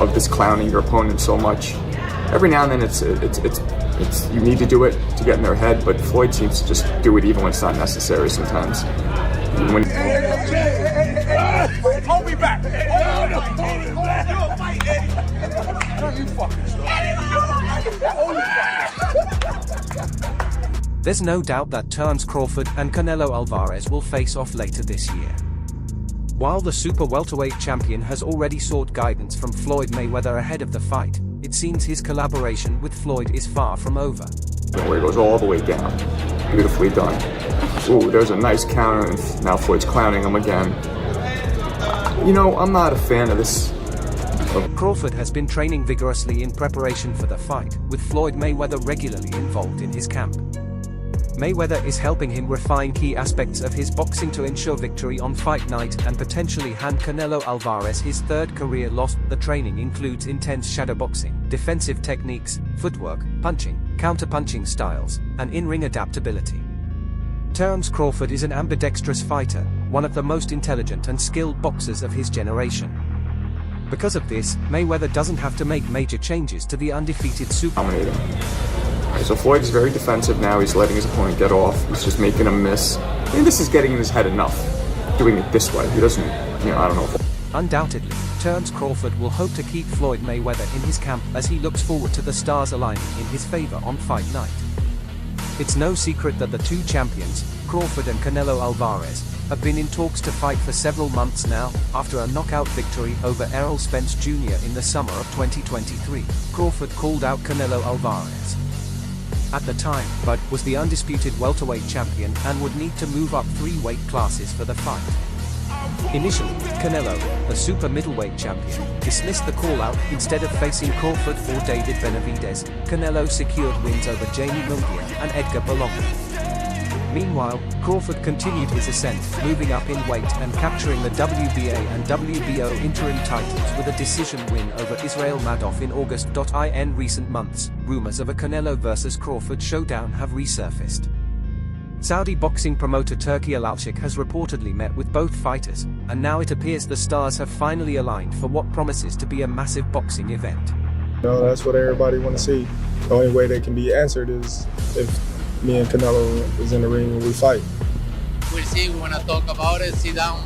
of this clowning your opponent so much. Every now and then it's you need to do it to get in their head, but Floyd seems to just do it even when it's not necessary sometimes. When hold me back. There's no doubt that Terence Crawford and Canelo Alvarez will face off later this year. While the super welterweight champion has already sought guidance from Floyd Mayweather ahead of the fight, it seems his collaboration with Floyd is far from over. where it goes all the way down. Beautifully done. Ooh, there's a nice counter, and now Floyd's clowning him again. You know, I'm not a fan of this. Crawford has been training vigorously in preparation for the fight, with Floyd Mayweather regularly involved in his camp. Mayweather is helping him refine key aspects of his boxing to ensure victory on fight night and potentially hand Canelo Alvarez his third career loss. The training includes intense shadowboxing, defensive techniques, footwork, punching, counter-punching styles, and in-ring adaptability. Terence Crawford is an ambidextrous fighter, one of the most intelligent and skilled boxers of his generation. Because of this, Mayweather doesn't have to make major changes to the undefeated super. Right, so Floyd is very defensive now. He's letting his opponent get off. He's just making him miss. I mean, this is getting in his head enough. Doing it this way. He doesn't, I don't know. Undoubtedly, Terence Crawford will hope to keep Floyd Mayweather in his camp as he looks forward to the stars aligning in his favor on fight night. It's no secret that the two champions, Crawford and Canelo Alvarez, have been in talks to fight for several months now, after a knockout victory over Errol Spence Jr. in the summer of 2023. Crawford called out Canelo Alvarez. At the time, Bud was the undisputed welterweight champion and would need to move up 3 weight classes for the fight. Initially, Canelo, the super middleweight champion, dismissed the call-out. Instead of facing Crawford or David Benavidez, Canelo secured wins over Jamie Munguia and Edgar Berlanga. Meanwhile, Crawford continued his ascent, moving up in weight and capturing the WBA and WBO interim titles with a decision win over Israel Madoff in August. In recent months, rumors of a Canelo vs Crawford showdown have resurfaced. Saudi boxing promoter Turki Alalshik has reportedly met with both fighters, and now it appears the stars have finally aligned for what promises to be a massive boxing event. That's what everybody wants to see. The only way they can be answered is if me and Canelo is in the ring and we fight. We'll see, we want to talk about it, sit down.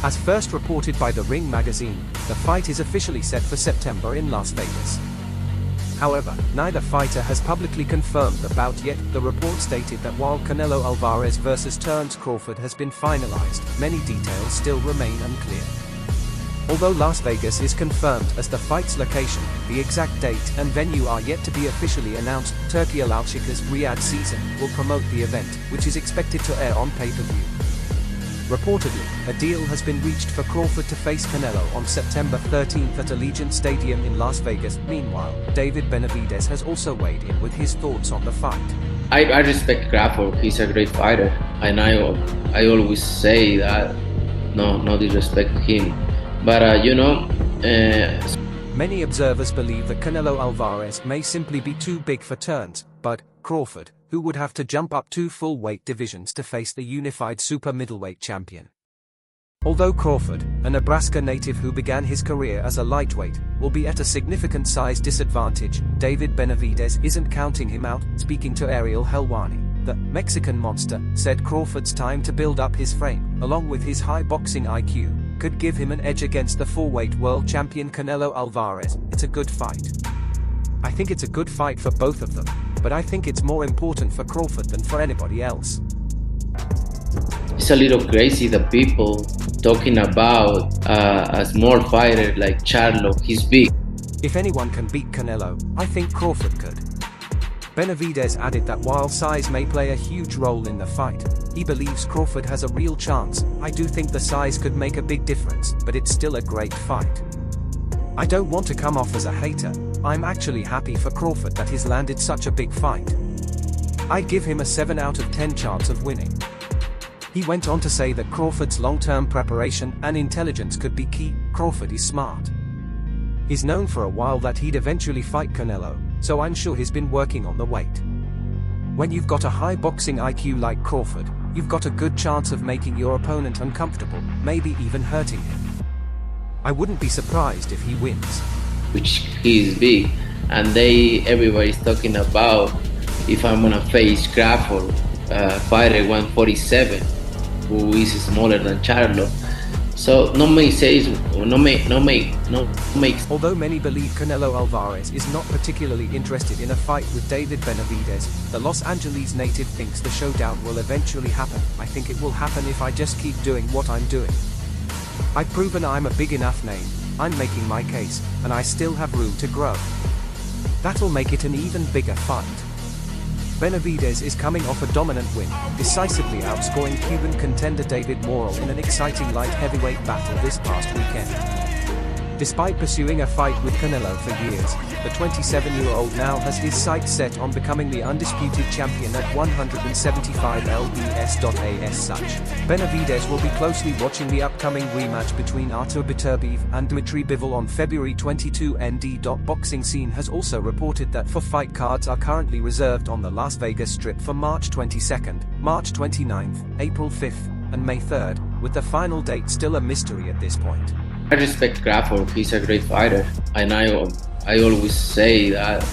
As first reported by The Ring magazine, the fight is officially set for September in Las Vegas. However, neither fighter has publicly confirmed the bout yet. The report stated that while Canelo Alvarez vs Terence Crawford has been finalized, many details still remain unclear. Although Las Vegas is confirmed as the fight's location, the exact date and venue are yet to be officially announced. Turki Alalshik's Riyadh season will promote the event, which is expected to air on pay-per-view. Reportedly, a deal has been reached for Crawford to face Canelo on September 13th at Allegiant Stadium in Las Vegas. Meanwhile, David Benavidez has also weighed in with his thoughts on the fight. I respect Crawford. He's a great fighter, and I always say that no disrespect to him. But many observers believe that Canelo Alvarez may simply be too big for Terence, but Crawford, who would have to jump up 2 full weight divisions to face the unified super middleweight champion. Although Crawford, a Nebraska native who began his career as a lightweight, will be at a significant size disadvantage, David Benavidez isn't counting him out. Speaking to Ariel Helwani, the Mexican monster said Crawford's time to build up his frame, along with his high boxing IQ, could give him an edge against the 4-weight world champion Canelo Alvarez. It's a good fight. I think it's a good fight for both of them, but I think it's more important for Crawford than for anybody else. It's a little crazy that people talking about a small fighter like Charlo. He's big. If anyone can beat Canelo, I think Crawford could. Benavidez added that while size may play a huge role in the fight, he believes Crawford has a real chance. I do think the size could make a big difference, but it's still a great fight. I don't want to come off as a hater. I'm actually happy for Crawford that he's landed such a big fight. I'd give him a 7 out of 10 chance of winning. He went on to say that Crawford's long-term preparation and intelligence could be key. Crawford is smart. He's known for a while that he'd eventually fight Canelo, so I'm sure he's been working on the weight. When you've got a high boxing IQ like Crawford, you've got a good chance of making your opponent uncomfortable, maybe even hurting him. I wouldn't be surprised if he wins. which he is big, and everybody's talking about if I'm gonna face Crawford, fighter 147, who is smaller than Charlo. So no makes. Although many believe Canelo Alvarez is not particularly interested in a fight with David Benavidez, the Los Angeles native thinks the showdown will eventually happen. I think it will happen if I just keep doing what I'm doing. I've proven I'm a big enough name, I'm making my case, and I still have room to grow. That'll make it an even bigger fight. Benavidez is coming off a dominant win, decisively outscoring Cuban contender David Morrell in an exciting light heavyweight battle this past weekend. Despite pursuing a fight with Canelo for years, the 27-year-old now has his sights set on becoming the undisputed champion at 175 lbs. Such, Benavidez will be closely watching the upcoming rematch between Artur Beterbiev and Dmitry Bivol on February 22. Boxing Scene has also reported that fight cards are currently reserved on the Las Vegas Strip for March 22nd, March 29th, April 5th, and May 3rd, with the final date still a mystery at this point. I respect Crawford. He's a great fighter, and I always say that.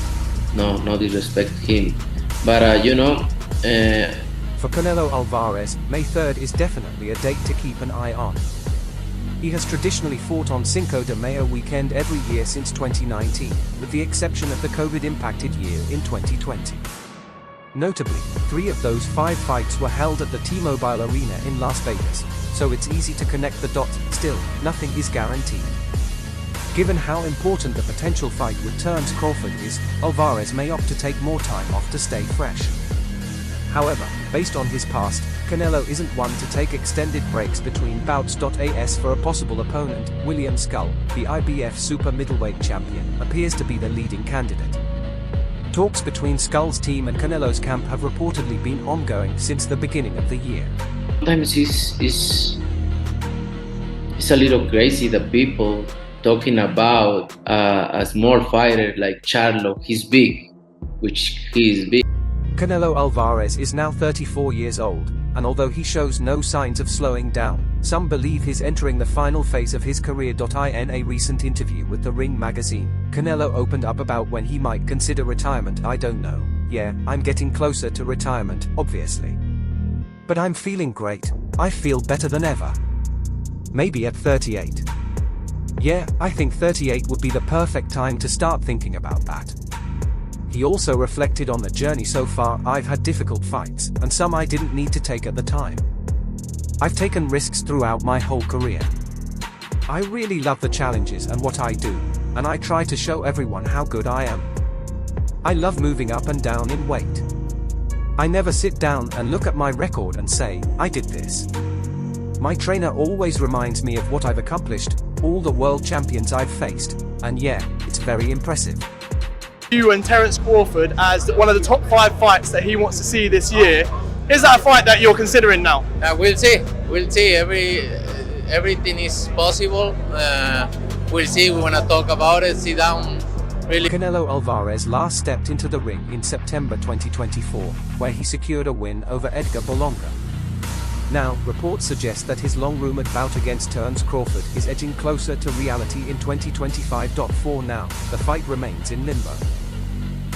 No disrespect to him, but For Canelo Alvarez, May 3rd is definitely a date to keep an eye on. He has traditionally fought on Cinco de Mayo weekend every year since 2019, with the exception of the COVID-impacted year in 2020. Notably, 3 of those 5 fights were held at the T-Mobile Arena in Las Vegas, so it's easy to connect the dots. Still, nothing is guaranteed. Given how important the potential fight with Terence Crawford is, Alvarez may opt to take more time off to stay fresh. However, based on his past, Canelo isn't one to take extended breaks between bouts. As for a possible opponent, William Skull, the IBF super middleweight champion, appears to be the leading candidate. Talks between Skull's team and Canelo's camp have reportedly been ongoing since the beginning of the year. Sometimes it's a little crazy that people talking about a small fighter like Charlo. He's big, which he is big. Canelo Alvarez is now 34 years old, and although he shows no signs of slowing down, some believe he's entering the final phase of his career. In a recent interview with The Ring magazine, Canelo opened up about when he might consider retirement. I don't know. Yeah, I'm getting closer to retirement, obviously. But I'm feeling great. I feel better than ever. Maybe at 38. Yeah, I think 38 would be the perfect time to start thinking about that. He also reflected on the journey so far. I've had difficult fights, and some I didn't need to take at the time. I've taken risks throughout my whole career. I really love the challenges and what I do, and I try to show everyone how good I am. I love moving up and down in weight. I never sit down and look at my record and say, I did this. My trainer always reminds me of what I've accomplished, all the world champions I've faced, and yeah, it's very impressive. You and Terence Crawford as one of the top 5 fights that he wants to see this year. Is that a fight that you're considering now? We'll see. Everything is possible. We'll see. We want to talk about it. Sit down. Really. Canelo Alvarez last stepped into the ring in September 2024, where he secured a win over Edgar Berlanga. Now, reports suggest that his long-rumored bout against Terence Crawford is edging closer to reality in 2025. For now, the fight remains in limbo.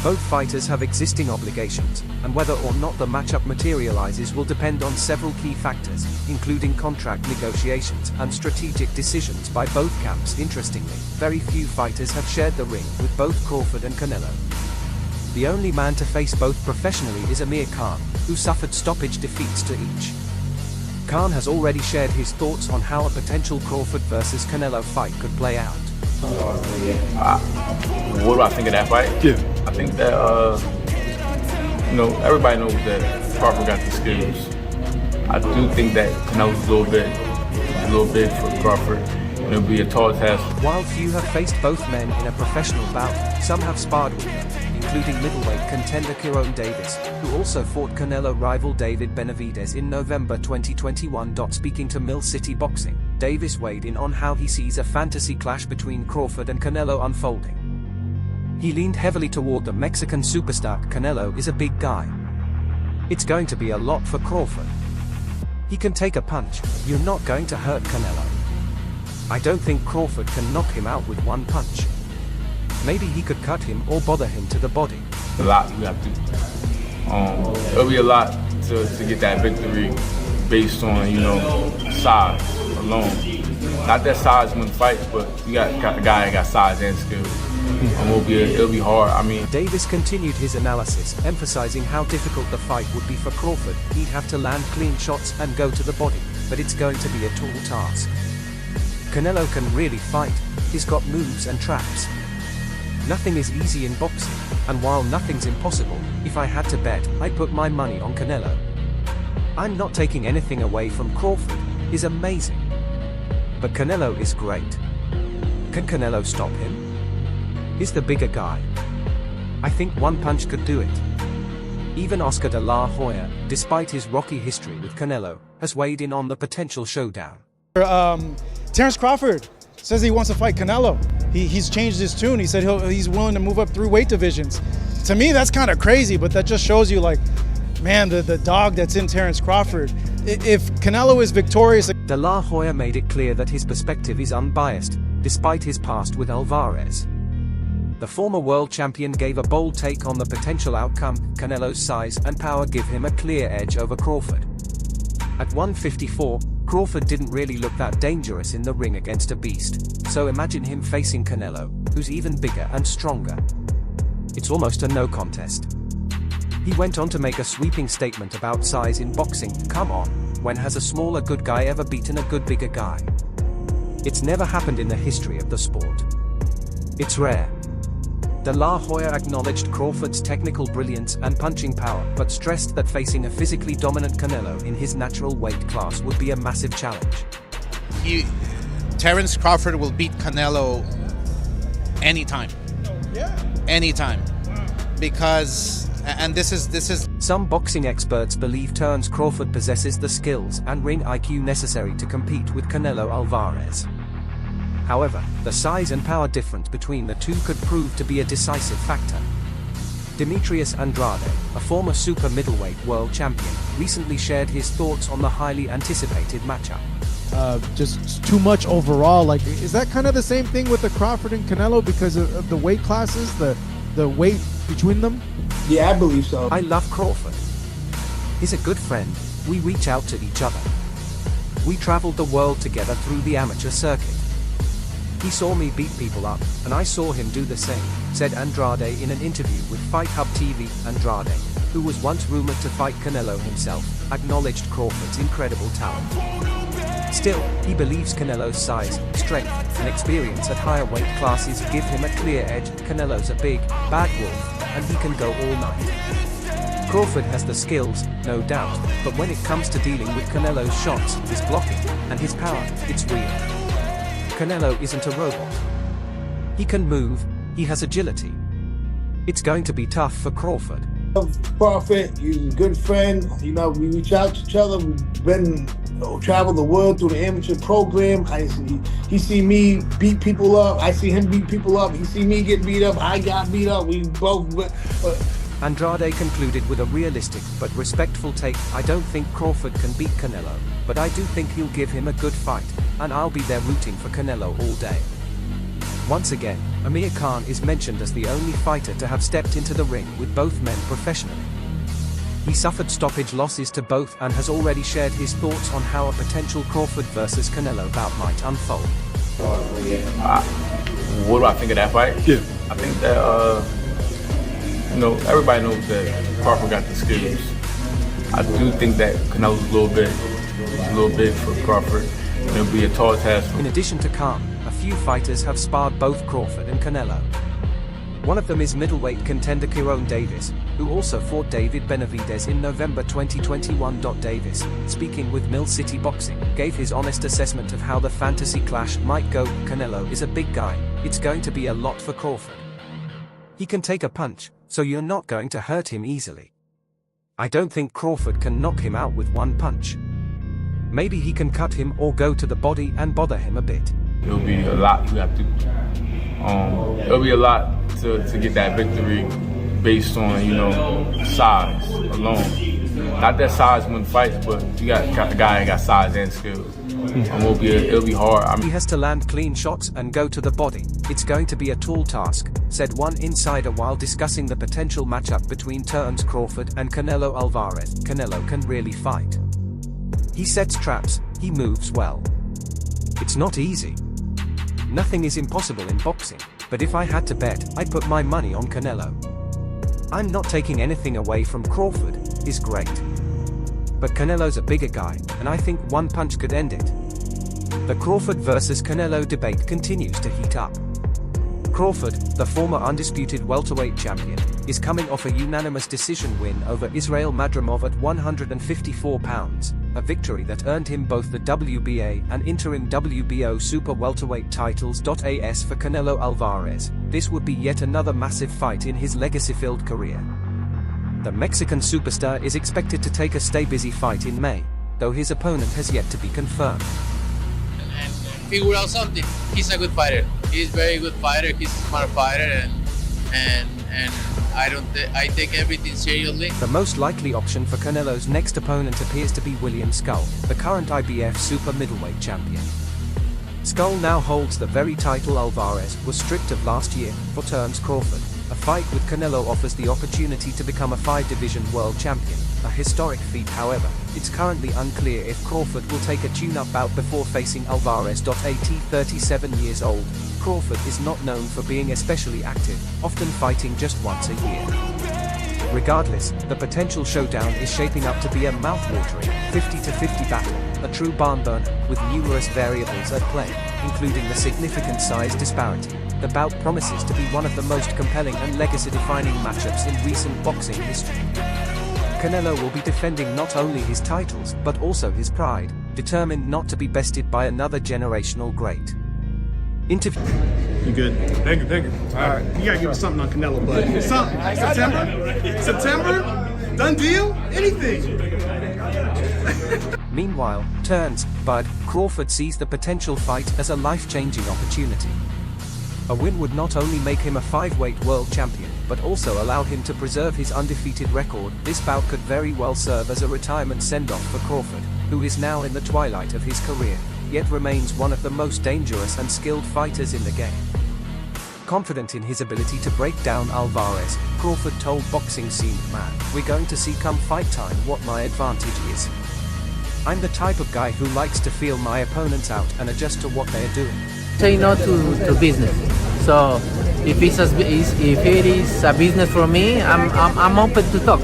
Both fighters have existing obligations, and whether or not the matchup materializes will depend on several key factors, including contract negotiations and strategic decisions by both camps. Interestingly, very few fighters have shared the ring with both Crawford and Canelo. The only man to face both professionally is Amir Khan, who suffered stoppage defeats to each. Khan has already shared his thoughts on how a potential Crawford versus Canelo fight could play out. What do I think of that fight? Yeah. I think that, everybody knows that Crawford got the skills. I do think that Canelo's a little big for Crawford. And it'll be a tall task. While few have faced both men in a professional bout, some have sparred with them, including middleweight contender Kieron Davis, who also fought Canelo rival David Benavidez in November 2021. Speaking to Mill City Boxing, Davis weighed in on how he sees a fantasy clash between Crawford and Canelo unfolding. He leaned heavily toward the Mexican superstar. Canelo is a big guy. It's going to be a lot for Crawford. He can take a punch. You're not going to hurt Canelo. I don't think Crawford can knock him out with one punch. Maybe he could cut him or bother him to the body. A lot you have to. It'll be a lot to get that victory based on, you know, size alone. Not that size wins fights, but you got a guy that got size and skill. It'll be hard. I mean, Davis continued his analysis, emphasizing how difficult the fight would be for Crawford. He'd have to land clean shots and go to the body, but it's going to be a tall task. Canelo can really fight. He's got moves and traps. Nothing is easy in boxing, and while nothing's impossible, if I had to bet, I'd put my money on Canelo. I'm not taking anything away from Crawford. He's amazing. But Canelo is great. Can Canelo stop him? He's the bigger guy. I think one punch could do it. Even Oscar de la Hoya, despite his rocky history with Canelo, has weighed in on the potential showdown. Terence Crawford says he wants to fight Canelo. He's changed his tune. He said he's willing to move up 3 weight divisions. To me, that's kind of crazy, but that just shows you, like, man, the dog that's in Terence Crawford. If Canelo is victorious... De la Hoya made it clear that his perspective is unbiased, despite his past with Alvarez. The former world champion gave a bold take on the potential outcome. Canelo's size and power give him a clear edge over Crawford. At 154, Crawford didn't really look that dangerous in the ring against a beast, so imagine him facing Canelo, who's even bigger and stronger. It's almost a no contest. He went on to make a sweeping statement about size in boxing. Come on, when has a smaller good guy ever beaten a good bigger guy? It's never happened in the history of the sport. It's rare. De la Hoya acknowledged Crawford's technical brilliance and punching power, but stressed that facing a physically dominant Canelo in his natural weight class would be a massive challenge. Terence Crawford will beat Canelo anytime. Anytime. Because, and this is... Some boxing experts believe Terence Crawford possesses the skills and ring IQ necessary to compete with Canelo Alvarez. However, the size and power difference between the two could prove to be a decisive factor. Demetrius Andrade, a former super middleweight world champion, recently shared his thoughts on the highly anticipated matchup. Just too much overall. Like, is that kind of the same thing with the Crawford and Canelo because of the weight classes, the weight between them? Yeah, I believe so. I love Crawford. He's a good friend. We reach out to each other. We traveled the world together through the amateur circuit. He saw me beat people up, and I saw him do the same, said Andrade in an interview with Fight Hub TV. Andrade, who was once rumored to fight Canelo himself, acknowledged Crawford's incredible talent. Still, he believes Canelo's size, strength, and experience at higher weight classes give him a clear edge. Canelo's a big, bad wolf, and he can go all night. Crawford has the skills, no doubt, but when it comes to dealing with Canelo's shots, his blocking, and his power, it's real. Canelo isn't a robot. He can move, he has agility. It's going to be tough for Crawford. Crawford, he's a good friend. You know, we reach out to each other. We've been, travel the world through the amateur program. He see me beat people up. I see him beat people up. He see me get beat up. I got beat up. We both... Andrade concluded with a realistic but respectful take. I don't think Crawford can beat Canelo, but I do think he'll give him a good fight, and I'll be there rooting for Canelo all day. Once again, Amir Khan is mentioned as the only fighter to have stepped into the ring with both men professionally. He suffered stoppage losses to both and has already shared his thoughts on how a potential Crawford versus Canelo bout might unfold. What do I think of that fight? Yeah. I think that, everybody knows that Crawford got the skills. I do think that Canelo's a little big for Crawford. It'll be a tall task. In addition to Khan, a few fighters have sparred both Crawford and Canelo. One of them is middleweight contender Kieron Davis, who also fought David Benavidez in November 2021. Davis, speaking with Mill City Boxing, gave his honest assessment of how the fantasy clash might go. Canelo is a big guy. It's going to be a lot for Crawford. He can take a punch, so you're not going to hurt him easily. I don't think Crawford can knock him out with one punch. Maybe he can cut him or go to the body and bother him a bit. It'll be a lot you have to. It'll be a lot to get that victory based on size alone. Not that size wins fights, but you got a guy that got size and skill. It'll be hard. He has to land clean shots and go to the body. It's going to be a tall task, said one insider while discussing the potential matchup between Terence Crawford and Canelo Alvarez. Canelo can really fight. He sets traps, he moves well. It's not easy. Nothing is impossible in boxing, but if I had to bet, I'd put my money on Canelo. I'm not taking anything away from Crawford, he's great. But Canelo's a bigger guy, and I think one punch could end it. The Crawford versus Canelo debate continues to heat up. Crawford, the former undisputed welterweight champion, is coming off a unanimous decision win over Israel Madrimov at 154 pounds, a victory that earned him both the WBA and interim WBO super welterweight titles. As for Canelo Alvarez, this would be yet another massive fight in his legacy-filled career. The Mexican superstar is expected to take a stay-busy fight in May, though his opponent has yet to be confirmed. And figure out something. He's a good fighter. He's a very good fighter. He's a smart fighter, and I take everything seriously. The most likely option for Canelo's next opponent appears to be William Skull, the current IBF super middleweight champion. Skull now holds the very title Alvarez was stripped of last year for Terence Crawford. A fight with Canelo offers the opportunity to become a 5-division world champion, a historic feat. However, it's currently unclear if Crawford will take a tune-up bout before facing Alvarez. At 37 years old, Crawford is not known for being especially active, often fighting just once a year. Regardless, the potential showdown is shaping up to be a mouth-watering 50-50 battle, a true barn burner, with numerous variables at play, including the significant size disparity. The bout promises to be one of the most compelling and legacy-defining matchups in recent boxing history. Canelo will be defending not only his titles but also his pride, determined not to be bested by another generational great. Interview. You good? Thank you. All right, you gotta give us something on Canelo, bud. Something. September? Done deal? Anything. Meanwhile, Terence "Bud" Crawford sees the potential fight as a life-changing opportunity. A win would not only make him a 5-weight world champion, but also allow him to preserve his undefeated record. This bout could very well serve as a retirement send-off for Crawford, who is now in the twilight of his career, yet remains one of the most dangerous and skilled fighters in the game. Confident in his ability to break down Alvarez, Crawford told boxing scene man, "We're going to see come fight time what my advantage is. I'm the type of guy who likes to feel my opponents out and adjust to what they're doing." Say no to business. So if it is a business for me, I'm open to talk,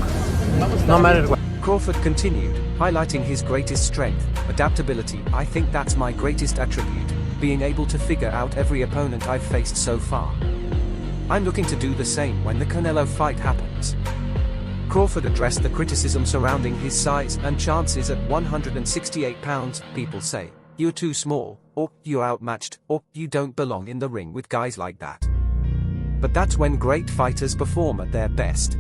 no matter what. Crawford continued, highlighting his greatest strength, adaptability. "I think that's my greatest attribute, being able to figure out every opponent I've faced so far. I'm looking to do the same when the Canelo fight happens." Crawford addressed the criticism surrounding his size and chances at 168 pounds. "People say, you're too small, or you're outmatched, or you don't belong in the ring with guys like that. But that's when great fighters perform at their best.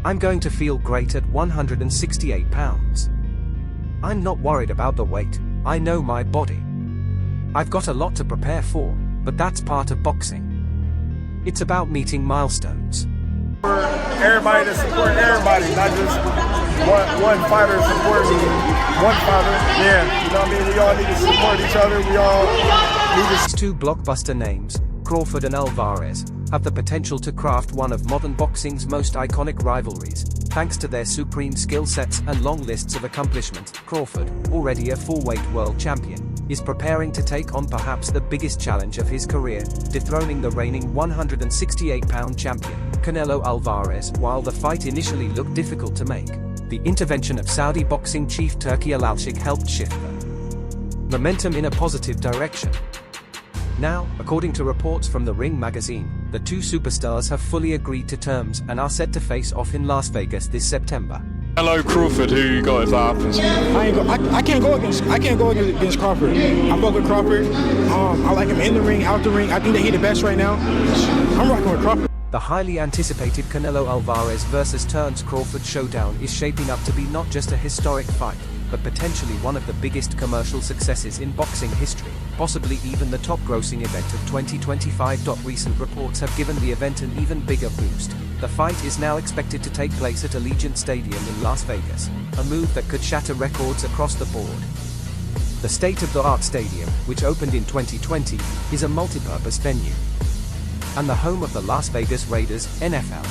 I'm going to feel great at 168 pounds. I'm not worried about the weight, I know my body. I've got a lot to prepare for, but that's part of boxing. It's about meeting milestones." Everybody to support everybody, not just one fighter supporting one fighter. Yeah, you know what I mean? We all need to support each other. We all need to. These two blockbuster names, Crawford and Alvarez, have the potential to craft one of modern boxing's most iconic rivalries, thanks to their supreme skill sets and long lists of accomplishments. Crawford, already a 4-weight world champion, is preparing to take on perhaps the biggest challenge of his career, dethroning the reigning 168-pound champion, Canelo Alvarez. While the fight initially looked difficult to make, the intervention of Saudi boxing chief Turki Al-Sheikh helped shift the momentum in a positive direction. Now, according to reports from The Ring magazine, the two superstars have fully agreed to terms and are set to face off in Las Vegas this September. Hello, Crawford. Who you got if that happens? I can't go against Crawford. I fuck with Crawford. I like him in the ring, out the ring. I think that he's the best right now. I'm rocking with Crawford. The highly anticipated Canelo Alvarez versus Terence Crawford showdown is shaping up to be not just a historic fight, but potentially one of the biggest commercial successes in boxing history, possibly even the top-grossing event of 2025. Recent reports have given the event an even bigger boost. The fight is now expected to take place at Allegiant Stadium in Las Vegas, a move that could shatter records across the board. The state-of-the-art stadium, which opened in 2020, is a multi-purpose venue and the home of the Las Vegas Raiders, NFL.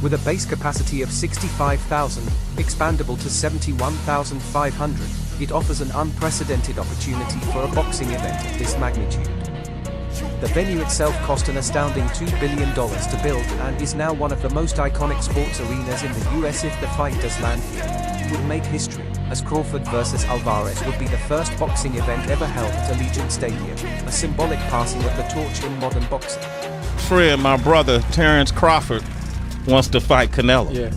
With a base capacity of 65,000, expandable to 71,500, it offers an unprecedented opportunity for a boxing event of this magnitude. The venue itself cost an astounding $2 billion to build and is now one of the most iconic sports arenas in the US. If the fight does land here, it would make history, as Crawford vs. Alvarez would be the first boxing event ever held at Allegiant Stadium, a symbolic passing of the torch in modern boxing. Friend, my brother, Terence Crawford, wants to fight Canelo. Yeah.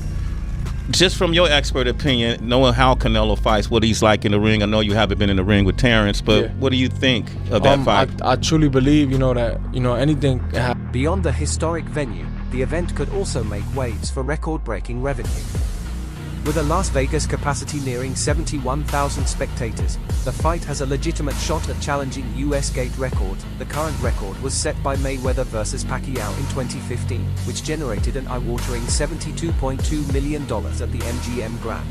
Just from your expert opinion, knowing how Canelo fights, what he's like in the ring, I know you haven't been in the ring with Terence, but Yeah. what do you think of that fight? I truly believe, that anything can happen. Beyond the historic venue, the event could also make waves for record-breaking revenue. With a Las Vegas capacity nearing 71,000 spectators, the fight has a legitimate shot at challenging US gate records. The current record was set by Mayweather vs. Pacquiao in 2015, which generated an eye-watering $72.2 million at the MGM Grand.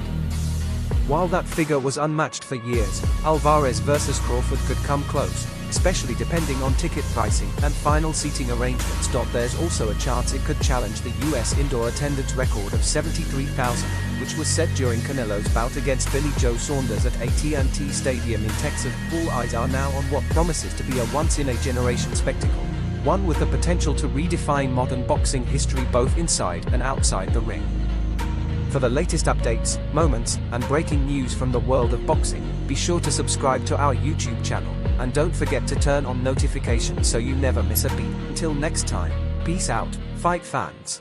While that figure was unmatched for years, Alvarez vs. Crawford could come close, especially depending on ticket pricing and final seating arrangements. There's also a chance it could challenge the US indoor attendance record of 73,000, which was set during Canelo's bout against Billy Joe Saunders at AT&T Stadium in Texas. All eyes are now on what promises to be a once-in-a-generation spectacle, one with the potential to redefine modern boxing history both inside and outside the ring. For the latest updates, moments, and breaking news from the world of boxing, be sure to subscribe to our YouTube channel, and don't forget to turn on notifications so you never miss a beat. Until next time, peace out, fight fans.